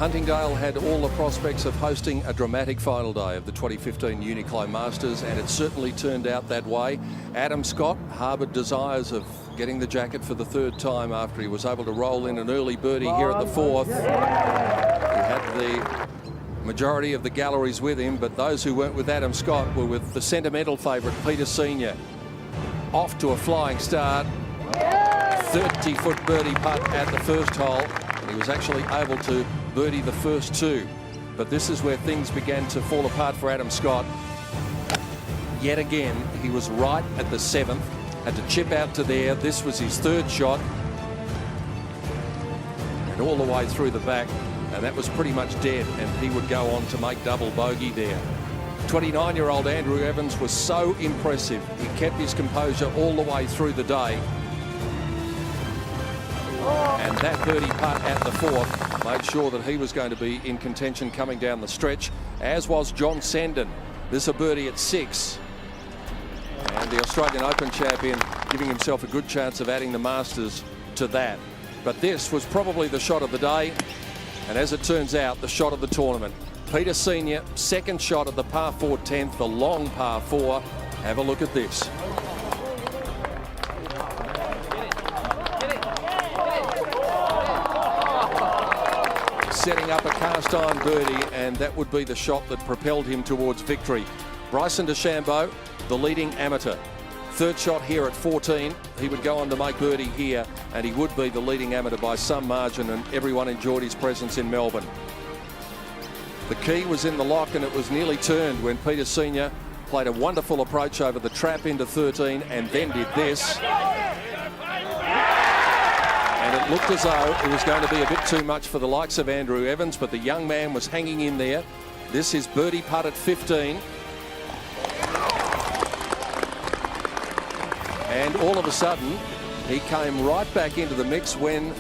Huntingdale had all the prospects of hosting a dramatic final day of the 2015 Uniqlo Masters, and it certainly turned out that way. Adam Scott harboured desires of getting the jacket for the third time after he was able to roll in an early birdie here at the fourth. He had the majority of the galleries with him, but those who weren't with Adam Scott were with the sentimental favourite, Peter Senior. Off to a flying start. 30-foot birdie putt at the first hole. And he was actually able to birdie the first two. But this is where things began to fall apart for Adam Scott. Yet again, he was right at the seventh. Had to chip out to there. This was his third shot. And all the way through the back. And that was pretty much dead. And he would go on to make double bogey there. 29-year-old Andrew Evans was so impressive. He kept his composure all the way through the day. And that birdie putt at the fourth made sure that he was going to be in contention coming down the stretch, as was John Sendon. This a birdie at 6. And the Australian Open champion giving himself a good chance of adding the Masters to that. But this was probably the shot of the day. And as it turns out, the shot of the tournament. Peter Senior, second shot at the par 4 10th, the long par 4. Have a look at this. Setting up a cast iron birdie, and that would be the shot that propelled him towards victory. Bryson DeChambeau, the leading amateur. Third shot here at 14. He would go on to make birdie here, and he would be the leading amateur by some margin, and everyone enjoyed his presence in Melbourne. The key was in the lock, and it was nearly turned when Peter Senior played a wonderful approach over the trap into 13 and then did this. And it looked as though it was going to be a bit too much for the likes of Andrew Evans, but the young man was hanging in there. This is birdie putt at 15. And all of a sudden, he came right back into the mix when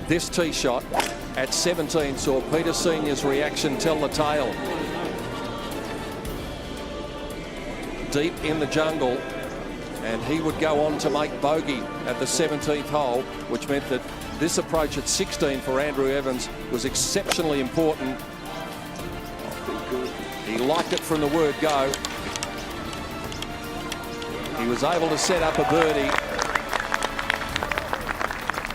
this tee shot at 17 saw Peter Senior's reaction tell the tale. Deep in the jungle, and he would go on to make bogey at the 17th hole, which meant that this approach at 16 for Andrew Evans was exceptionally important. He liked it from the word go. He was able to set up a birdie,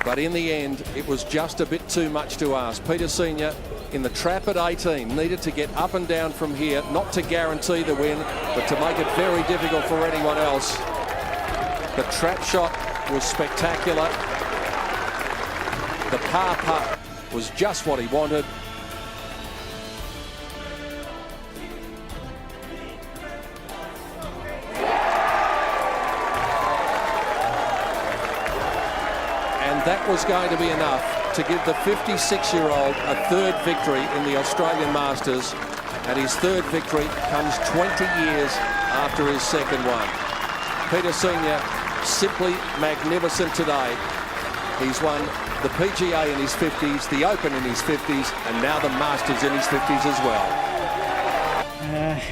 but in the end, it was just a bit too much to ask. Peter Senior in the trap at 18 needed to get up and down from here, not to guarantee the win, but to make it very difficult for anyone else. The trap shot was spectacular. The par putt was just what he wanted. And that was going to be enough to give the 56-year-old a third victory in the Australian Masters. And his third victory comes 20 years after his second one. Peter Senior, simply magnificent today. He's won the PGA in his 50s, the Open in his 50s, and now the Masters in his 50s as well.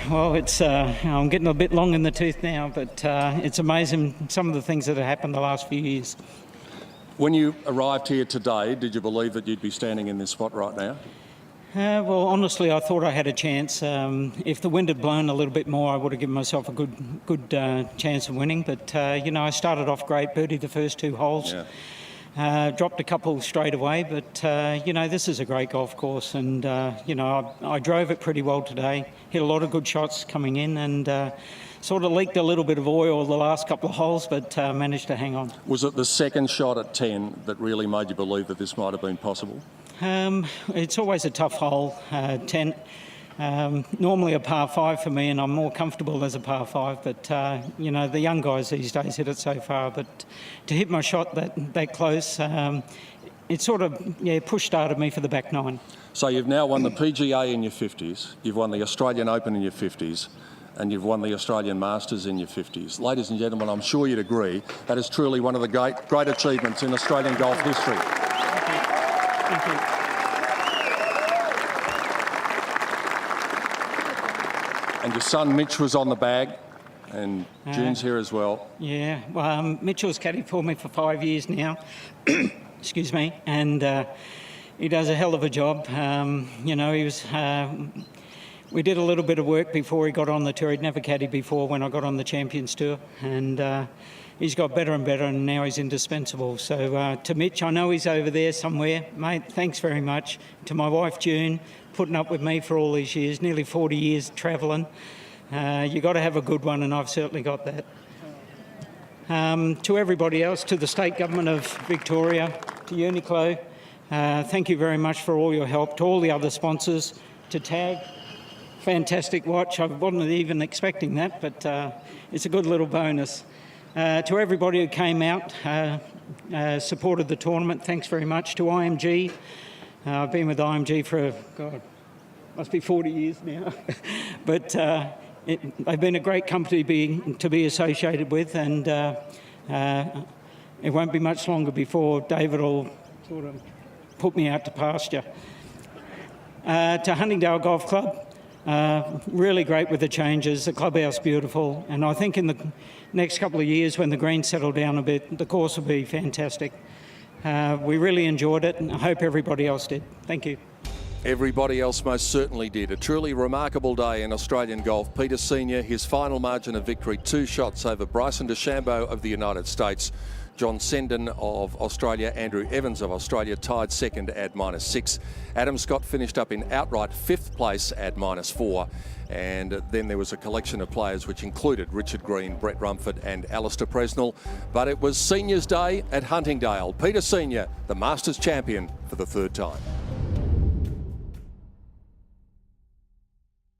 Well, it's I'm getting a bit long in the tooth now, but it's amazing some of the things that have happened the last few years. When you arrived here today, did you believe that you'd be standing in this spot right now? Well, honestly, I thought I had a chance. If the wind had blown a little bit more, I would have given myself a good chance of winning. But, you know, I started off great, birdied the first 2 holes. Yeah. Dropped a couple straight away, but, you know, this is a great golf course. And, you know, I drove it pretty well today. Hit a lot of good shots coming in and sort of leaked a little bit of oil the last couple of holes, but managed to hang on. Was it the second shot at 10 that really made you believe that this might have been possible? It's always a tough hole, 10. Normally a par 5 for me, and I'm more comfortable as a par 5, but you know, the young guys these days hit it so far, but to hit my shot that close, it sort of push started me for the back 9. So you've now won the PGA in your 50s, you've won the Australian Open in your 50s, and you've won the Australian Masters in your 50s. Ladies and gentlemen, I'm sure you'd agree that is truly one of the great achievements in Australian golf history. Thank you. And your son Mitch was on the bag, and June's here as well. Yeah, well, Mitchell's caddy for me for 5 years now. Excuse me, and he does a hell of a job. You know, he was. We did a little bit of work before he got on the tour. He'd never caddied before when I got on the Champions Tour, and he's got better and better, and now he's indispensable. So to Mitch, I know he's over there somewhere, mate. Thanks very much. To my wife June, putting up with me for all these years, nearly 40 years travelling. You got to have a good one, and I've certainly got that. To everybody else, to the state government of Victoria, to Uniqlo, thank you very much for all your help. To all the other sponsors, to TAG, fantastic watch. I wasn't even expecting that, but it's a good little bonus. To everybody who came out, supported the tournament, thanks very much. To IMG, I've been with IMG for, God, must be 40 years now. But they've been a great company to be associated with, and it won't be much longer before David will sort of put me out to pasture. To Huntingdale Golf Club, really great with the changes, the clubhouse beautiful, and I think in the next couple of years when the greens settle down a bit, the course will be fantastic. We really enjoyed it, and I hope everybody else did. Thank you. Everybody else most certainly did. A truly remarkable day in Australian golf. Peter Senior, his final margin of victory, 2 shots over Bryson DeChambeau of the United States. John Sendon of Australia, Andrew Evans of Australia tied second at -6. Adam Scott finished up in outright 5th place at -4. And then there was a collection of players which included Richard Green, Brett Rumford and Alistair Presnell. But it was Senior's day at Huntingdale. Peter Senior, the Masters champion for the 3rd time.